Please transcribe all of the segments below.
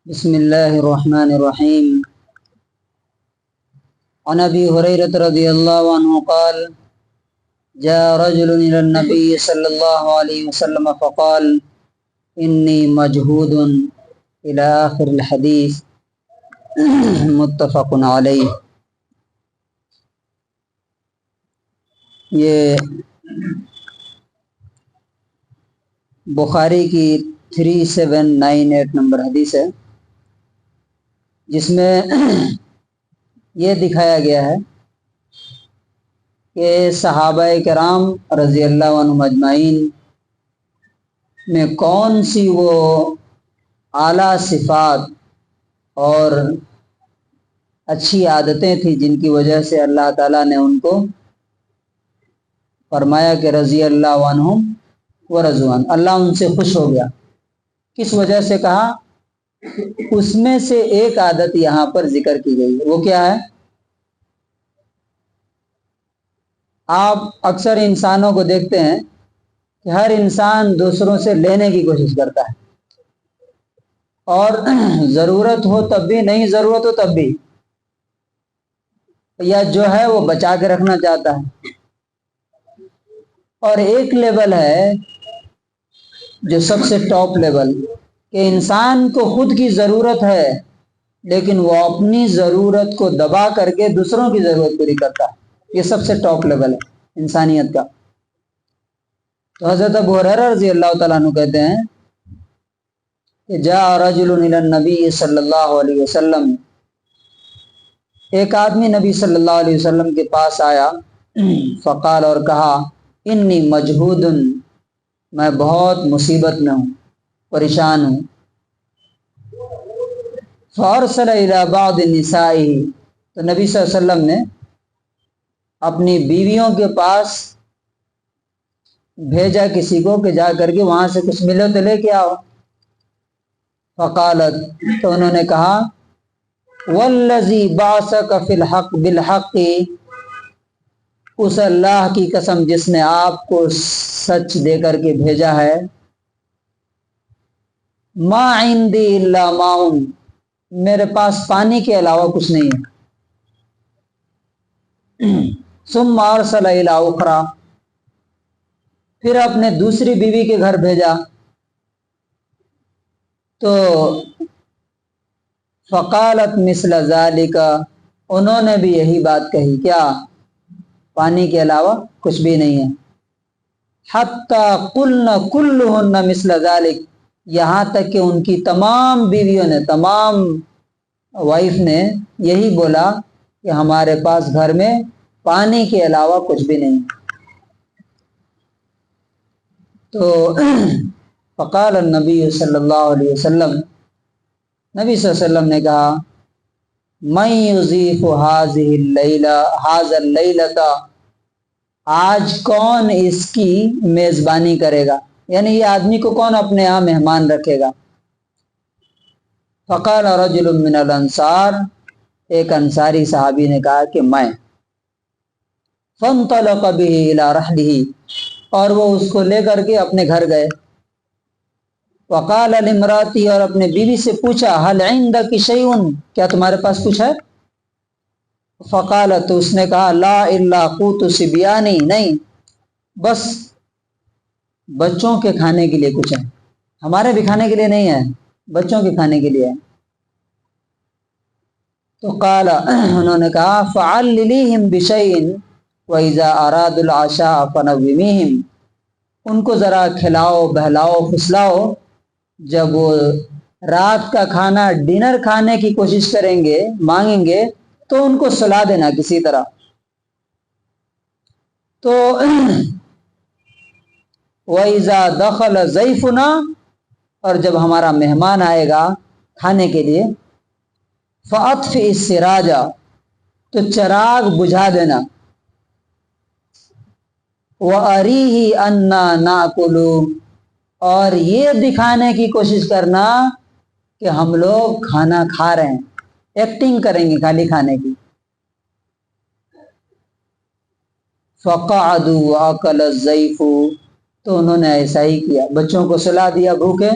بسم الله الرحمن الرحيم. عن أبي هريرة رضي الله عنه قال: جاء رجل إلى النبي صلى الله عليه وسلم فقال: إني مجهود إلى آخر الحديث. متفق علیہ. یہ بخاری کی 3798 نمبر حدیث ہے، جس میں یہ دکھایا گیا ہے کہ صحابہ کرام رضی اللہ عنہم اجمعین میں کون سی وہ اعلیٰ صفات اور اچھی عادتیں تھیں جن کی وجہ سے اللہ تعالیٰ نے ان کو فرمایا کہ رضی اللہ عنہم و رضوان، اللہ ان سے خوش ہو گیا. کس وجہ سے کہا؟ اس میں سے ایک عادت یہاں پر ذکر کی گئی ہے. وہ کیا ہے؟ آپ اکثر انسانوں کو دیکھتے ہیں کہ ہر انسان دوسروں سے لینے کی کوشش کرتا ہے، اور ضرورت ہو تب بھی، نہیں ضرورت ہو تب بھی، یا جو ہے وہ بچا کے رکھنا چاہتا ہے. اور ایک لیول ہے جو سب سے ٹاپ لیول، کہ انسان کو خود کی ضرورت ہے لیکن وہ اپنی ضرورت کو دبا کر کے دوسروں کی ضرورت پوری کرتا ہے. یہ سب سے ٹاپ لیول ہے انسانیت کا. تو حضرت ابو ہریرہ رضی اللہ تعالیٰ عنہ کہتے ہیں کہ جاء رجل الی النبی صلی اللہ علیہ وسلم، ایک آدمی نبی صلی اللہ علیہ وسلم کے پاس آیا. فقال، اور کہا: انی مجہود، میں بہت مصیبت میں ہوں، پریشان ہوں. فارسل الی بعض نسائہ، تو نبی صلی اللہ علیہ وسلم نے اپنی بیویوں کے پاس بھیجا کسی کو کہ جا کر کے وہاں سے کچھ ملو تو لے کے آؤ. فقالت، تو انہوں نے کہا: والذی بعثک فی الحق بالحق، اس اللہ کی قسم جس نے آپ کو سچ دے کر کے بھیجا ہے، ما عندی الا ماء، میرے پاس پانی کے علاوہ کچھ نہیں ہے. ثم ارسل الی اخری، پھر اپنے دوسری بیوی کے گھر بھیجا تو فقالت مثل ذالک، انہوں نے بھی یہی بات کہی، کیا؟ پانی کے علاوہ کچھ بھی نہیں ہے. حتی قلنا کلہن مثل ذالک، یہاں تک کہ ان کی تمام بیویوں نے، تمام وائف نے یہی بولا کہ ہمارے پاس گھر میں پانی کے علاوہ کچھ بھی نہیں. تو فقال النبی صلی اللہ علیہ وسلم، نبی صلی اللہ علیہ وسلم نے کہا: من یضیف ھذا اللیلۃ، آج کون اس کی میزبانی کرے گا، یعنی یہ آدمی کو کون اپنے یہاں مہمان رکھے گا. فقال رجل من الانصار، ایک انصاری صحابی نے کہا کہ میں. فانطلق به الى رحلہ، اور وہ اس کو لے کر کے اپنے گھر گئے. وقال لامراتی، اور اپنے بیوی سے پوچھا: هل عندك شيء، کیا تمہارے پاس کچھ ہے؟ فقالت، تو اس نے کہا: لا الا قوت صبیانی، نہیں بس بچوں کے کھانے کے لیے کچھ ہے، ہمارے بھی کھانے کے لیے نہیں ہے، بچوں کے کھانے کے لیے ہے. تو قال، انہوں نے کہا: فعللیہم بشیء واذا ارادوا العشاء فنومیہم، ان کو ذرا کھلاؤ، بہلاؤ، پھسلاؤ، جب وہ رات کا کھانا، ڈنر کھانے کی کوشش کریں گے، مانگیں گے، تو ان کو سلا دینا کسی طرح. تو وَإِذَا دَخَلَ ضَيْفُنَا، اور جب ہمارا مہمان آئے گا کھانے کے لیے، فَأَطْفِئِ السِّرَاجَ، تو چراغ بجھا دینا. وَأَرِيهِ أَنَّا نَأْكُلُ، اور یہ دکھانے کی کوشش کرنا کہ ہم لوگ کھانا کھا رہے ہیں، ایکٹنگ کریں گے خالی کھانے کی. فَقَعَدُوا وَأَكَلَ الضَّيْفُ، تو انہوں نے ایسا ہی کیا، بچوں کو سلا دیا بھوکے،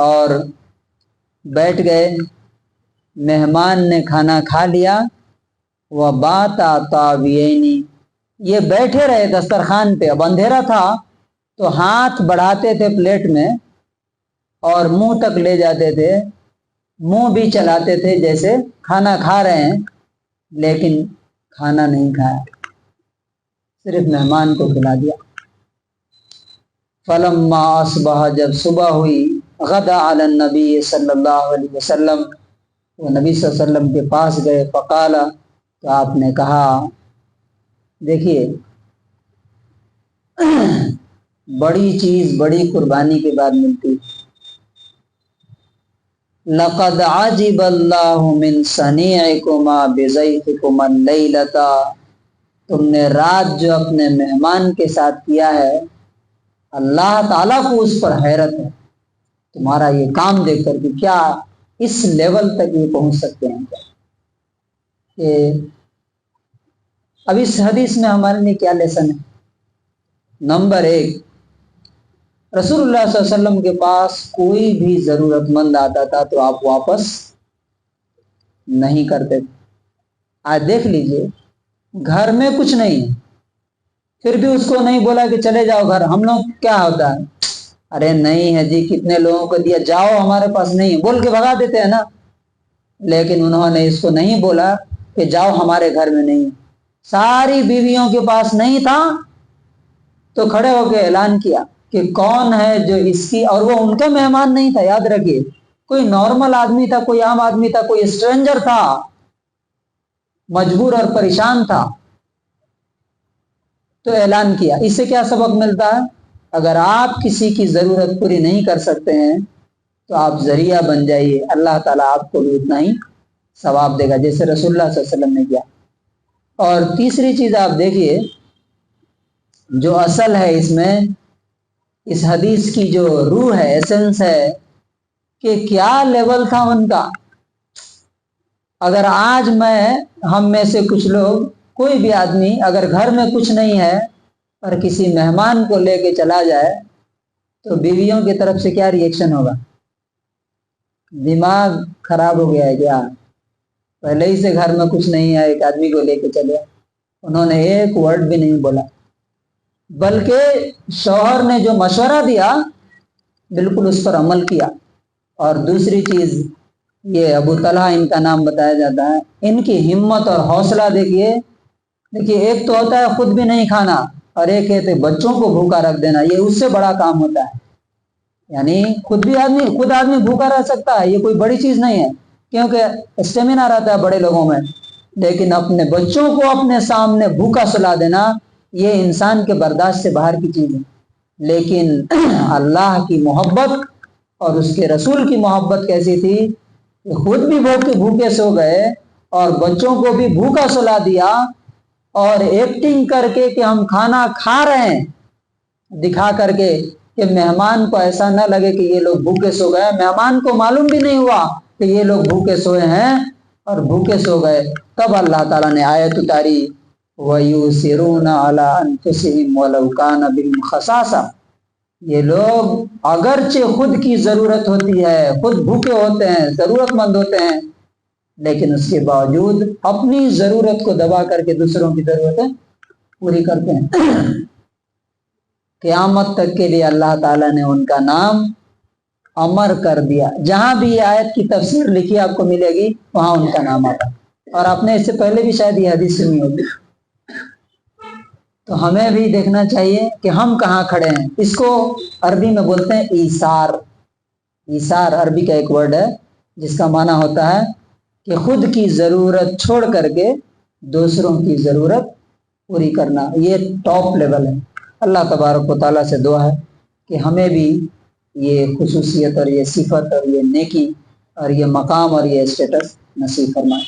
اور بیٹھ گئے، مہمان نے کھانا کھا لیا، وہ بات طاویینی، یہ بیٹھے رہے دسترخوان پہ، اب اندھیرا تھا تو ہاتھ بڑھاتے تھے پلیٹ میں اور منہ تک لے جاتے تھے، منہ بھی چلاتے تھے جیسے کھانا کھا رہے ہیں، لیکن کھانا نہیں کھایا، صرف مہمان کو کھلا دیا۔ فلما اصبح، جب صبح ہوئی، غدا علی النبی صلی اللہ علیہ وسلم، وہ نبی صلی اللہ علیہ وسلم کے پاس گئے، فقال، تو آپ نے کہا، دیکھیے بڑی چیز بڑی قربانی کے بعد ملتی، لقد عجب اللہ من صنیعکما بضیفکما اللیلۃ، تم نے رات جو اپنے مہمان کے ساتھ کیا ہے، اللہ تعالیٰ کو اس پر حیرت ہے، تمہارا یہ کام دیکھ کر کہ کیا اس لیول تک یہ پہنچ سکتے ہیں کیا؟ کہ اب اس حدیث میں ہمارے لیے کیا لیسن ہے؟ نمبر 1، رسول اللہ صلی اللہ علیہ وسلم کے پاس کوئی بھی ضرورت مند آتا تھا تو آپ واپس نہیں کرتے تھے۔ آج دیکھ لیجئے، گھر میں کچھ نہیں ہے، پھر بھی اس کو نہیں بولا کہ چلے جاؤ گھر۔ ہم لوگ کیا ہوتا ہے، ارے نہیں ہے جی، کتنے لوگوں کو دیا، جاؤ ہمارے پاس نہیں ہے، بول کے بھگا دیتے ہیں نا۔ لیکن انہوں نے اس کو نہیں بولا کہ جاؤ ہمارے گھر میں نہیں ہے، ساری بیویوں کے پاس نہیں تھا تو کھڑے ہو کے اعلان کیا کہ کون ہے جو اس کی، اور وہ ان کا مہمان نہیں تھا، یاد رکھیے، کوئی نارمل آدمی تھا، کوئی عام آدمی تھا، کوئی اسٹرینجر تھا، مجبور اور پریشان تھا، تو اعلان کیا۔ اس سے کیا سبق ملتا ہے؟ اگر آپ کسی کی ضرورت پوری نہیں کر سکتے ہیں تو آپ ذریعہ بن جائیے، اللہ تعالیٰ آپ کو بھی اتنا ہی ثواب دے گا جیسے رسول اللہ صلی اللہ علیہ وسلم نے کیا۔ اور تیسری چیز آپ دیکھیے، جو اصل ہے اس میں، اس حدیث کی جو روح ہے، ایسنس ہے، کہ کیا لیول تھا ان کا۔ اگر آج ہم میں سے کچھ لوگ، کوئی بھی آدمی اگر گھر میں کچھ نہیں ہے اور کسی مہمان کو لے کے چلا جائے تو بیویوں کی طرف سے کیا ری ایکشن ہوگا؟ دماغ خراب ہو گیا ہے کیا؟ پہلے ہی سے گھر میں کچھ نہیں ہے، ایک آدمی کو لے کے چلے، انہوں نے ایک ورڈ بھی نہیں بولا، بلکہ شوہر نے جو مشورہ دیا بالکل اس پر عمل کیا۔ اور دوسری چیز یہ، ابو طلحہ ان کا نام بتایا جاتا ہے، ان کی ہمت اور حوصلہ دیکھیے، ایک تو ہوتا ہے خود بھی نہیں کھانا، اور ایک ہے بچوں کو بھوکا رکھ دینا، یہ اس سے بڑا کام ہوتا ہے۔ یعنی خود آدمی بھوکا رہ سکتا ہے، یہ کوئی بڑی چیز نہیں ہے، کیونکہ اسٹیمنا رہتا ہے بڑے لوگوں میں، لیکن اپنے بچوں کو اپنے سامنے بھوکا سلا دینا، یہ انسان کے برداشت سے باہر کی چیز ہے۔ لیکن اللہ کی محبت اور اس کے رسول کی محبت کیسی تھی کہ خود بھی بھوکے سو گئے اور بچوں کو بھی بھوکا سلا دیا، اور ایکٹنگ کر کے کہ ہم کھانا کھا رہے ہیں، دکھا کر کے کہ مہمان کو ایسا نہ لگے کہ یہ لوگ بھوکے سو گئے، مہمان کو معلوم بھی نہیں ہوا کہ یہ لوگ بھوکے سوئے ہیں اور بھوکے سو گئے۔ تب اللہ تعالیٰ نے آیت اتاری، وَيُؤْثِرُونَ عَلَىٰ أَنفُسِهِمْ وَلَوْ كَانَ بِهِمْ خَصَاصَةٌ، یہ لوگ اگرچہ خود کی ضرورت ہوتی ہے، خود بھوکے ہوتے ہیں، ضرورت مند ہوتے ہیں، لیکن اس کے باوجود اپنی ضرورت کو دبا کر کے دوسروں کی ضرورتیں پوری کرتے ہیں۔ قیامت تک کے لیے اللہ تعالیٰ نے ان کا نام امر کر دیا، جہاں بھی یہ آیت کی تفسیر لکھی آپ کو ملے گی وہاں ان کا نام آتا، اور آپ نے اس سے پہلے بھی شاید یہ حدیث سنی ہوگی۔ تو ہمیں بھی دیکھنا چاہیے کہ ہم کہاں کھڑے ہیں۔ اس کو عربی میں بولتے ہیں ایثار۔ ایثار عربی کا ایک ورڈ ہے جس کا معنی ہوتا ہے کہ خود کی ضرورت چھوڑ کر کے دوسروں کی ضرورت پوری کرنا، یہ ٹاپ لیول ہے۔ اللہ تبارک و تعالیٰ سے دعا ہے کہ ہمیں بھی یہ خصوصیت اور یہ صفت اور یہ نیکی اور یہ مقام اور یہ اسٹیٹس نصیب فرمائے۔